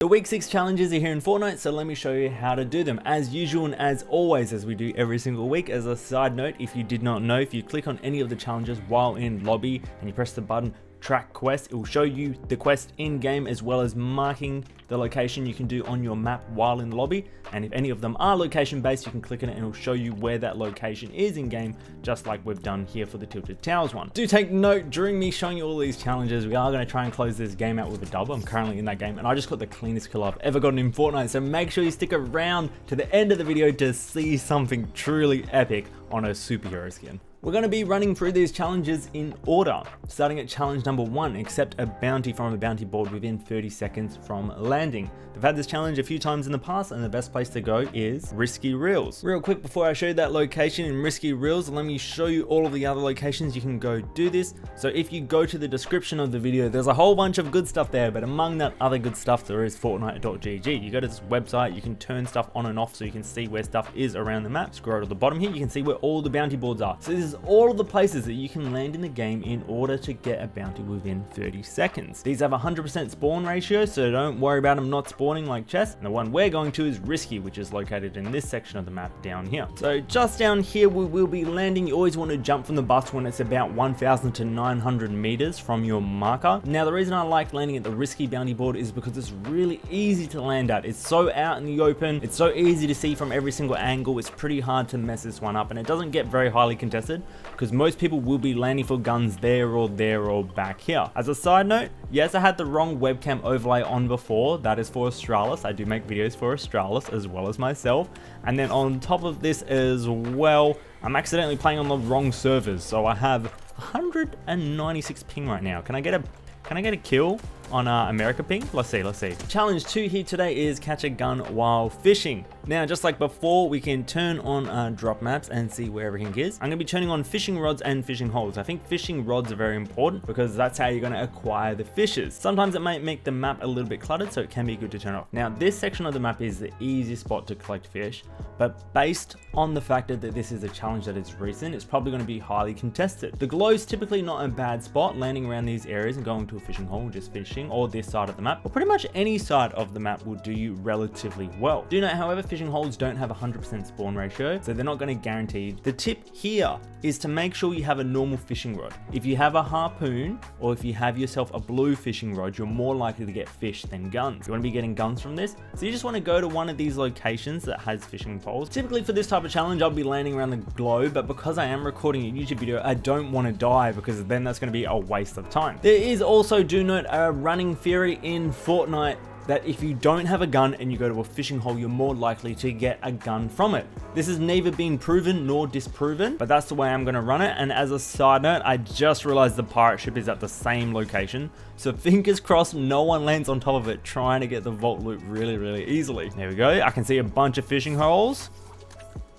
The week 6 challenges are here in Fortnite, so let me show you how to do them. As usual and as always, as we do every single week, as a side note, if you did not know, if you click on any of the challenges while in lobby and you press the button track quest, it will show you the quest in game as well as marking the location you can do on your map while in the lobby. And if any of them are location based, you can click on it and it will show you where that location is in game, just like we've done here for the Tilted Towers one. Do take note, during me showing you all these challenges, we are going to try and close this game out with a dub. I'm currently in that game and I just got the cleanest kill I've ever gotten in Fortnite, so make sure you stick around to the end of the video to see something truly epic on a superhero skin. We're going to be running through these challenges in order, starting at challenge number 1, accept a bounty from a bounty board within 30 seconds from landing. I've had this challenge a few times in the past and the best place to go is Risky Reels. Real quick before I show you that location in Risky Reels, let me show you all of the other locations you can go do this. So if you go to the description of the video, there's a whole bunch of good stuff there, but among that other good stuff there is Fortnite.gg. You go to this website, you can turn stuff on and off so you can see where stuff is around the map. Scroll to the bottom here, you can see where all the bounty boards are. So this is all of the places that you can land in the game in order to get a bounty within 30 seconds. These have a 100% spawn ratio, so don't worry about them not spawning like chests. And the one we're going to is Risky, which is located in this section of the map down here. So just down here we will be landing. You always want to jump from the bus when it's about 1,000 to 900 meters from your marker. Now the reason I like landing at the Risky bounty board is because it's really easy to land at. It's so out in the open, it's so easy to see from every single angle. It's pretty hard to mess this one up, and it doesn't get very highly contested because most people will be landing for guns there or back here. As a side note, yes, I had the wrong webcam overlay on before. That is for Astralis. I do make videos for Astralis as well as myself. And then on top of this as well, I'm accidentally playing on the wrong servers. So I have 196 ping right now. Can I get a kill on America ping? Let's see. Challenge 2 here today is catch a gun while fishing. Now, just like before, we can turn on drop maps and see where everything is. I'm going to be turning on fishing rods and fishing holes. I think fishing rods are very important because that's how you're going to acquire the fishes. Sometimes it might make the map a little bit cluttered, so it can be good to turn off. Now, this section of the map is the easiest spot to collect fish, but based on the fact that this is a challenge that is recent, it's probably going to be highly contested. The glow is typically not a bad spot. Landing around these areas and going to a fishing hole, just fishing, or this side of the map, or pretty much any side of the map will do you relatively well. Do note, however, fishing holes don't have a 100% spawn ratio, so they're not going to guarantee. The tip here is to make sure you have a normal fishing rod. If you have a harpoon, or if you have yourself a blue fishing rod, you're more likely to get fish than guns. You want to be getting guns from this, so you just want to go to one of these locations that has fishing poles. Typically for this type of challenge, I'll be landing around the globe, but because I am recording a YouTube video, I don't want to die because then that's going to be a waste of time. There is also, do note, a running theory in Fortnite that if you don't have a gun and you go to a fishing hole, you're more likely to get a gun from it. This has neither been proven nor disproven, but that's the way I'm going to run it. And as a side note, I just realized the pirate ship is at the same location, so fingers crossed no one lands on top of it trying to get the vault loot really easily. There we go. I can see a bunch of fishing holes.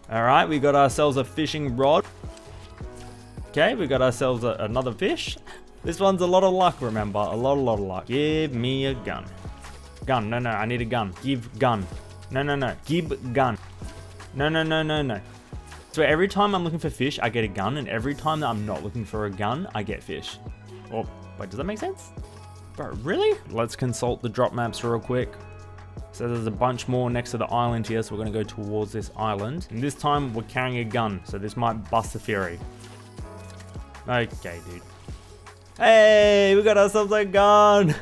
All right, we got ourselves a fishing rod. Okay, we got ourselves another fish. This one's a lot of luck, remember, a lot of luck. Give me a gun. Gun, no, I need a gun. Give gun. No, give gun. No. So every time I'm looking for fish, I get a gun, and every time that I'm not looking for a gun, I get fish. Oh, wait, does that make sense? Bro, really? Let's consult the drop maps real quick. So there's a bunch more next to the island here, so we're gonna go towards this island. And this time we're carrying a gun, so this might bust the theory. Okay, dude. Hey, we got ourselves a gun.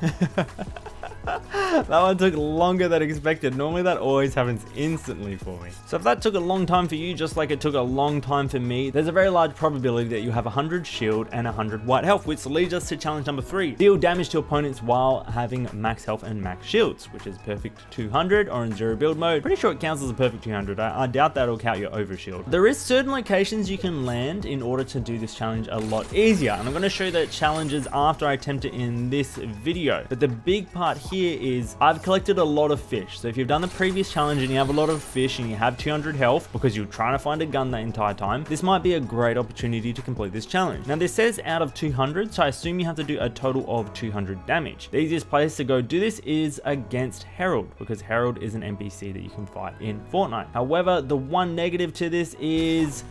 That one took longer than expected. Normally that always happens instantly for me. So if that took a long time for you, just like it took a long time for me, there's a very large probability that you have 100 shield and 100 white health, which leads us to challenge number 3. Deal damage to opponents while having max health and max shields, which is perfect 200 or in 0 build mode. Pretty sure it counts as a perfect 200. I doubt that'll count your over shield. There is certain locations you can land in order to do this challenge a lot easier, and I'm going to show you the challenges after I attempt it in this video. But the big part here is I've collected a lot of fish. So if you've done the previous challenge and you have a lot of fish and you have 200 health because you're trying to find a gun that entire time, this might be a great opportunity to complete this challenge. Now this says out of 200, so I assume you have to do a total of 200 damage. The easiest place to go do this is against Herald, because Herald is an NPC that you can fight in Fortnite. However, the one negative to this is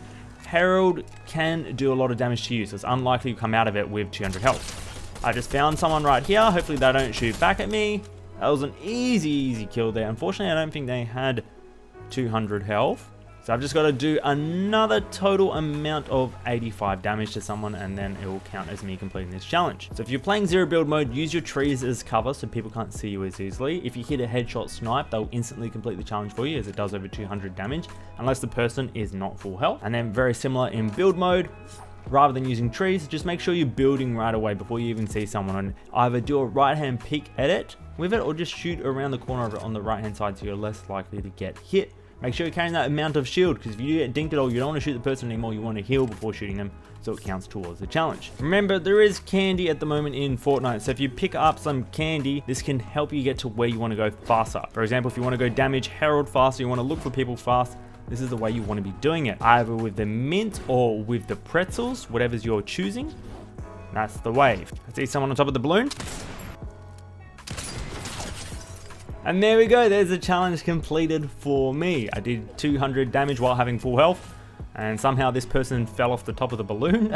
Herald can do a lot of damage to you, so it's unlikely you come out of it with 200 health. I just found someone right here. Hopefully they don't shoot back at me. That was an easy kill there. Unfortunately, I don't think they had 200 health. So I've just got to do another total amount of 85 damage to someone, and then it will count as me completing this challenge. So if you're playing zero build mode, use your trees as cover so people can't see you as easily. If you hit a headshot snipe, they'll instantly complete the challenge for you, as it does over 200 damage, unless the person is not full health. And then very similar in build mode, rather than using trees, just make sure you're building right away before you even see someone, and either do a right hand peek edit with it or just shoot around the corner of it on the right hand side so you're less likely to get hit. Make sure you're carrying that amount of shield, because if you do get dinked at all, you don't want to shoot the person anymore. You want to heal before shooting them, so it counts towards the challenge. Remember, there is candy at the moment in Fortnite, so if you pick up some candy, this can help you get to where you want to go faster. For example, if you want to go damage Herald faster, you want to look for people fast, this is the way you want to be doing it. Either with the mint or with the pretzels, whatever's you're choosing. That's the way. I see someone on top of the balloon. And there we go, there's a challenge completed for me. I did 200 damage while having full health, and somehow this person fell off the top of the balloon,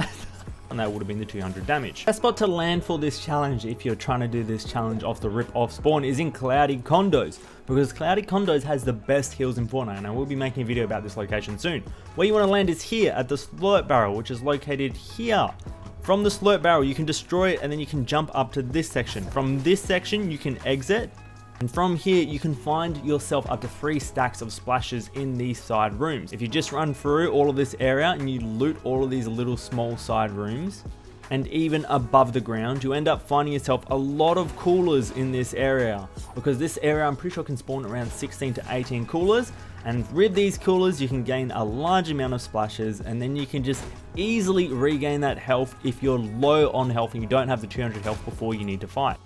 and that would have been the 200 damage. Best spot to land for this challenge, if you're trying to do this challenge off the rip off spawn, is in Cloudy Condos, because Cloudy Condos has the best heals in Fortnite, and I will be making a video about this location soon. Where you want to land is here at the slurp barrel, which is located here. From the slurp barrel, you can destroy it, and then you can jump up to this section. From this section, you can exit. And from here, you can find yourself up to 3 stacks of splashes in these side rooms. If you just run through all of this area and you loot all of these little small side rooms, and even above the ground, you end up finding yourself a lot of coolers in this area. Because this area, I'm pretty sure, can spawn around 16 to 18 coolers. And with these coolers, you can gain a large amount of splashes, and then you can just easily regain that health if you're low on health and you don't have the 200 health before you need to fight.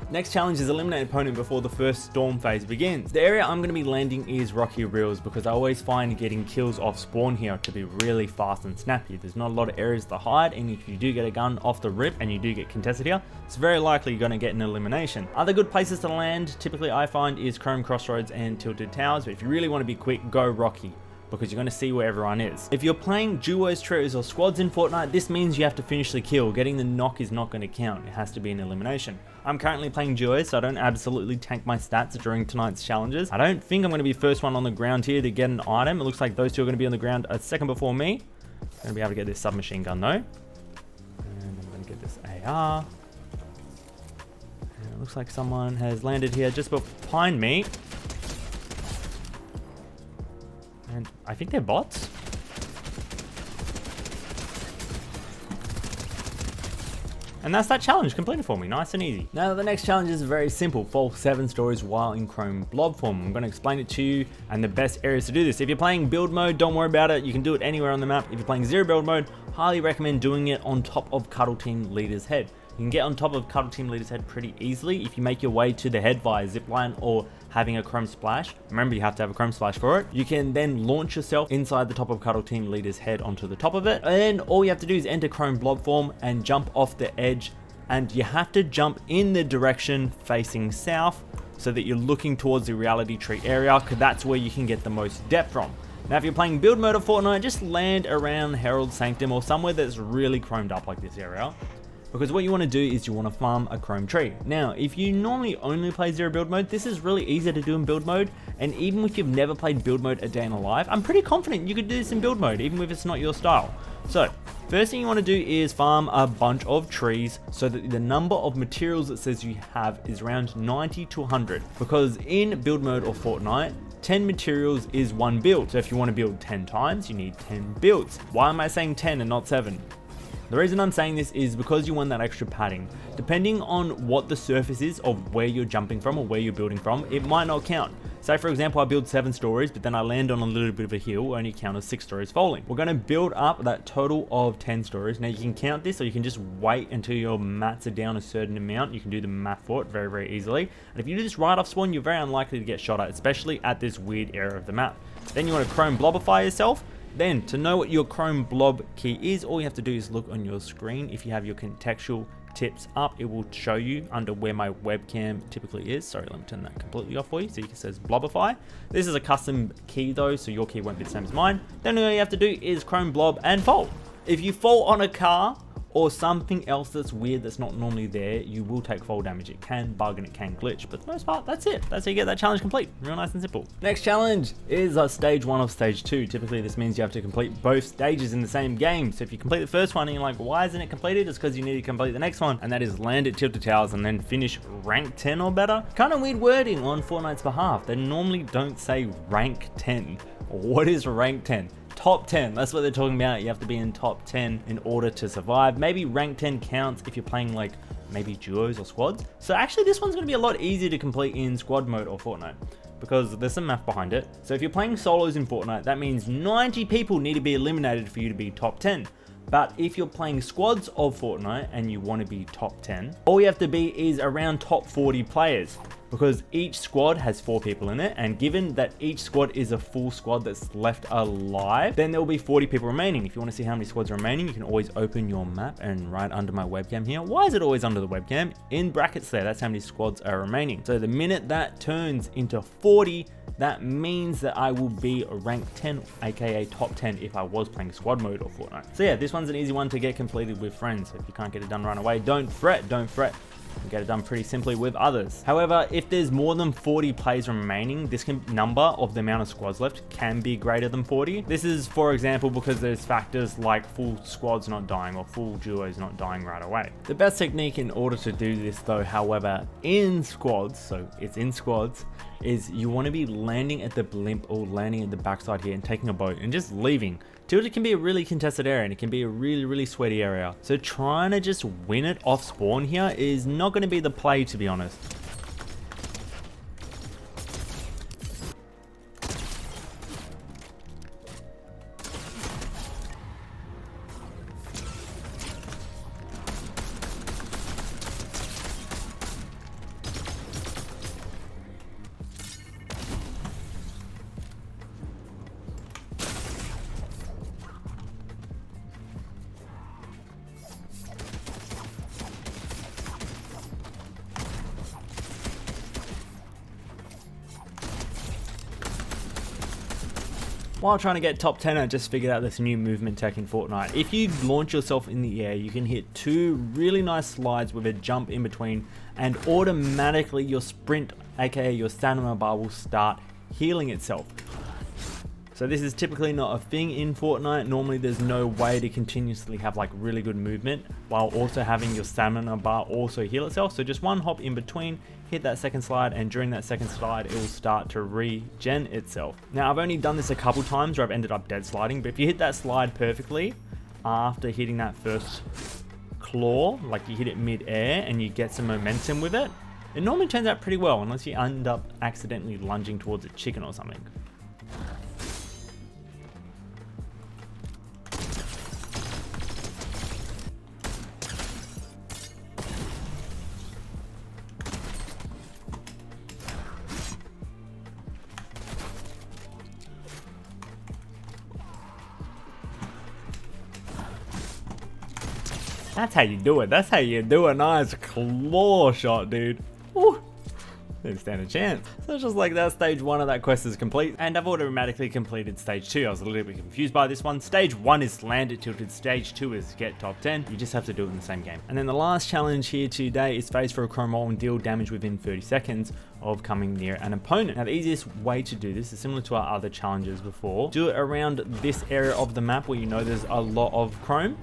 Next challenge is eliminate an opponent before the first storm phase begins. The area I'm going to be landing is Rocky Reels, because I always find getting kills off spawn here to be really fast and snappy. There's not a lot of areas to hide, and if you do get a gun off the rip and you do get contested here, it's very likely you're going to get an elimination. Other good places to land, typically I find, is Chrome Crossroads and Tilted Towers, but if you really want to be quick, go Rocky, because you're going to see where everyone is. If you're playing duos, trios, or squads in Fortnite, this means you have to finish the kill. Getting the knock is not going to count. It has to be an elimination. I'm currently playing duos, so I don't absolutely tank my stats during tonight's challenges. I don't think I'm going to be first one on the ground here to get an item. It looks like those two are going to be on the ground a second before me. I'm going to be able to get this submachine gun though. And I'm going to get this AR. And it looks like someone has landed here just behind me. And I think they're bots. And that's that challenge completed for me, nice and easy. Now the next challenge is very simple, fall 7 stories while in Chrome Blob form. I'm going to explain it to you and the best areas to do this. If you're playing build mode, don't worry about it, you can do it anywhere on the map. If you're playing zero build mode, highly recommend doing it on top of Cuddle Team Leader's head. You can get on top of Cuddle Team Leader's head pretty easily if you make your way to the head via zipline or having a Chrome Splash. Remember, you have to have a Chrome Splash for it. You can then launch yourself inside the top of Cuddle Team Leader's head onto the top of it. And all you have to do is enter Chrome Blob form and jump off the edge. And you have to jump in the direction facing south so that you're looking towards the reality tree area, because that's where you can get the most depth from. Now, if you're playing build mode of Fortnite, just land around Herald Sanctum or somewhere that's really chromed up like this area. Because what you want to do is you want to farm a chrome tree. Now, if you normally only play zero build mode, this is really easy to do in build mode. And even if you've never played build mode a day in a life, I'm pretty confident you could do this in build mode, even if it's not your style. So, first thing you want to do is farm a bunch of trees so that the number of materials it says you have is around 90 to 100. Because in build mode or Fortnite, 10 materials is 1 build. So if you want to build 10 times, you need 10 builds. Why am I saying 10 and not 7? The reason I'm saying this is because you want that extra padding. Depending on what the surface is of where you're jumping from or where you're building from, it might not count. Say for example, I build 7 stories, but then I land on a little bit of a hill, only count as 6 stories falling. We're going to build up that total of 10 stories. Now you can count this, or you can just wait until your mats are down a certain amount. You can do the math for it very, very easily. And if you do this right off spawn, you're very unlikely to get shot at, especially at this weird area of the map. Then you want to Chrome Blobify yourself. Then, to know what your Chrome Blob key is, all you have to do is look on your screen. If you have your contextual tips up, it will show you under where my webcam typically is. Sorry, let me turn that completely off for you. So it says Blobify. This is a custom key though, so your key won't be the same as mine. Then all you have to do is Chrome Blob and fall. If you fall on a car or something else that's weird that's not normally there, you will take fall damage. It can bug and it can glitch, but for the most part, that's it. That's how you get that challenge complete. Real nice and simple. Next challenge is stage 1 of stage 2. Typically, this means you have to complete both stages in the same game. So if you complete the first one and you're like, why isn't it completed? It's because you need to complete the next one, and that is land at Tilted Towers and then finish rank 10 or better. Kind of weird wording on Fortnite's behalf. They normally don't say rank 10. What is rank 10? Top 10, that's what they're talking about. You have to be in top 10 in order to survive. Maybe rank 10 counts if you're playing like maybe duos or squads. So actually this one's gonna be a lot easier to complete in squad mode or Fortnite, because there's some math behind it. So if you're playing solos in Fortnite, that means 90 people need to be eliminated for you to be top 10. But if you're playing squads of Fortnite and you want to be top 10, all you have to be is around top 40 players, because each squad has 4 people in it, and given that each squad is a full squad that's left alive, then there will be 40 people remaining. If you want to see how many squads are remaining, you can always open your map and right under my webcam here. Why is it always under the webcam? In brackets there, that's how many squads are remaining. So the minute that turns into 40, that means that I will be rank 10, aka top 10 if I was playing squad mode or Fortnite. So yeah, this one's an easy one to get completed with friends. If you can't get it done right away, don't fret, don't fret. You get it done pretty simply with others. However, if there's more than 40 players remaining, this number of the amount of squads left can be greater than 40. This is, for example, because there's factors like full squads not dying or full duos not dying right away. The best technique in order to do this though, however, in squads, so it's in squads, is you want to be landing at the blimp or landing at the backside here and taking a boat and just leaving. Tilted can be a really contested area and it can be a really sweaty area. So trying to just win it off spawn here is not going to be the play, to be honest. While trying to get top 10, I just figured out this new movement tech in Fortnite. If you launch yourself in the air, you can hit 2 really nice slides with a jump in between, and automatically your sprint, aka your stamina bar, will start healing itself. So this is typically not a thing in Fortnite. Normally there's no way to continuously have like really good movement while also having your stamina bar also heal itself. So just one hop in between, hit that second slide, and during that second slide it will start to regen itself. Now I've only done this a couple times where I've ended up dead sliding, but if you hit that slide perfectly after hitting that first claw, like you hit it mid-air and you get some momentum with it, it normally turns out pretty well, unless you end up accidentally lunging towards a chicken or something. That's how you do it. That's how you do a nice claw shot, dude. Ooh. Didn't stand a chance. So it's just like that, stage 1 of that quest is complete, and I've automatically completed stage 2. I was a little bit confused by this one. Stage 1 is land at Tilted, stage 2 is get top 10. You just have to do it in the same game. And then the last challenge here today is phase for a Chrome Blob and deal damage within 30 seconds of coming near an opponent. Now the easiest way to do this is similar to our other challenges before. Do it around this area of the map where you know there's a lot of chrome.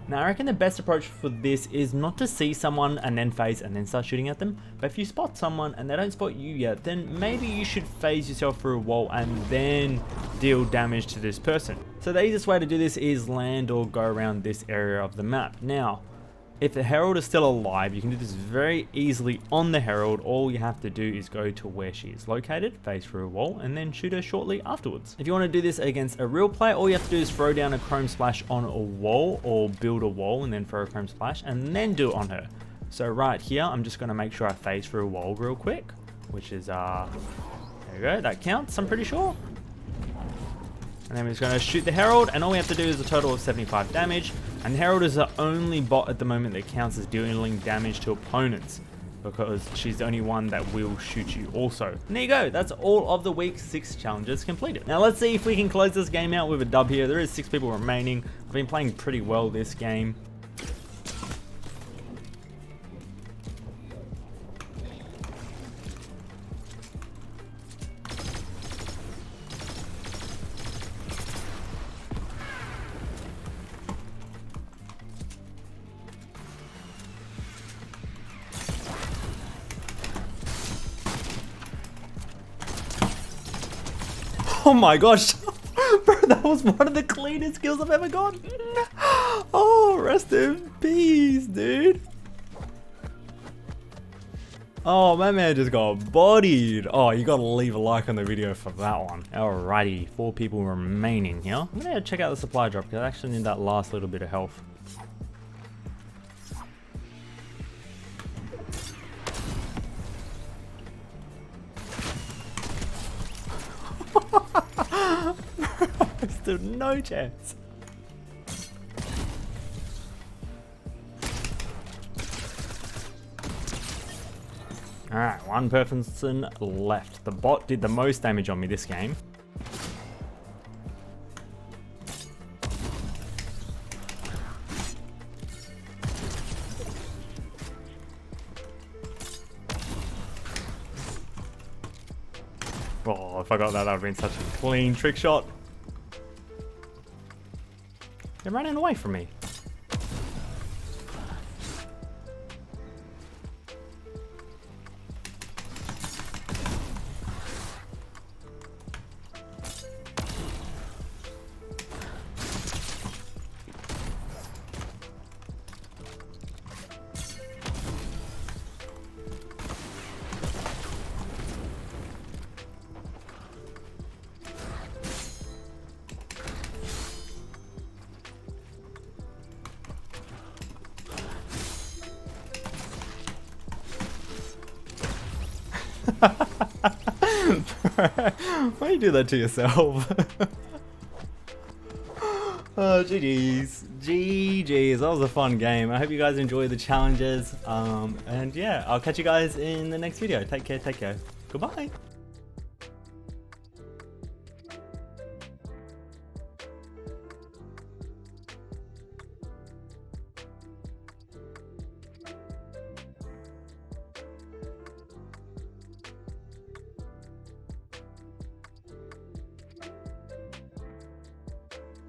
Now I reckon the best approach for this is not to see someone and then phase and then start shooting at them, but if you spot someone and they don't spot you yet, then maybe you should phase yourself through a wall and then deal damage to this person. So the easiest way to do this is land or go around this area of the map. Now, if the Herald is still alive, you can do this very easily on the Herald. All you have to do is go to where she is located, phase through a wall, and then shoot her shortly afterwards. If you want to do this against a real player, all you have to do is throw down a chrome splash on a wall, or build a wall and then throw a chrome splash and then do it on her. So right here, I'm just going to make sure I phase through a wall real quick, which is, there you go, that counts, I'm pretty sure. And then we're just going to shoot the Herald, and all we have to do is a total of 75 damage. And the Herald is the only bot at the moment that counts as dealing damage to opponents, because she's the only one that will shoot you also. And there you go, that's all of the week 6 challenges completed. Now let's see if we can close this game out with a dub here. There is 6 people remaining. I've been playing pretty well this game. Oh my gosh. Bro, that was one of the cleanest kills I've ever gotten. Oh, rest in peace, dude. Oh, my man just got bodied. Oh, you gotta leave a like on the video for that one. Alrighty, 4 people remaining here. I'm gonna check out the supply drop because I actually need that last little bit of health. Still no chance. Alright, 1 person left. The bot did the most damage on me this game. Oh, if I got that, that would have been such a clean trick shot. They're running away from me. Why do you do that to yourself? Oh, GG's. GG's. That was a fun game. I hope you guys enjoy the challenges. And yeah, I'll catch you guys in the next video. Take care. Goodbye.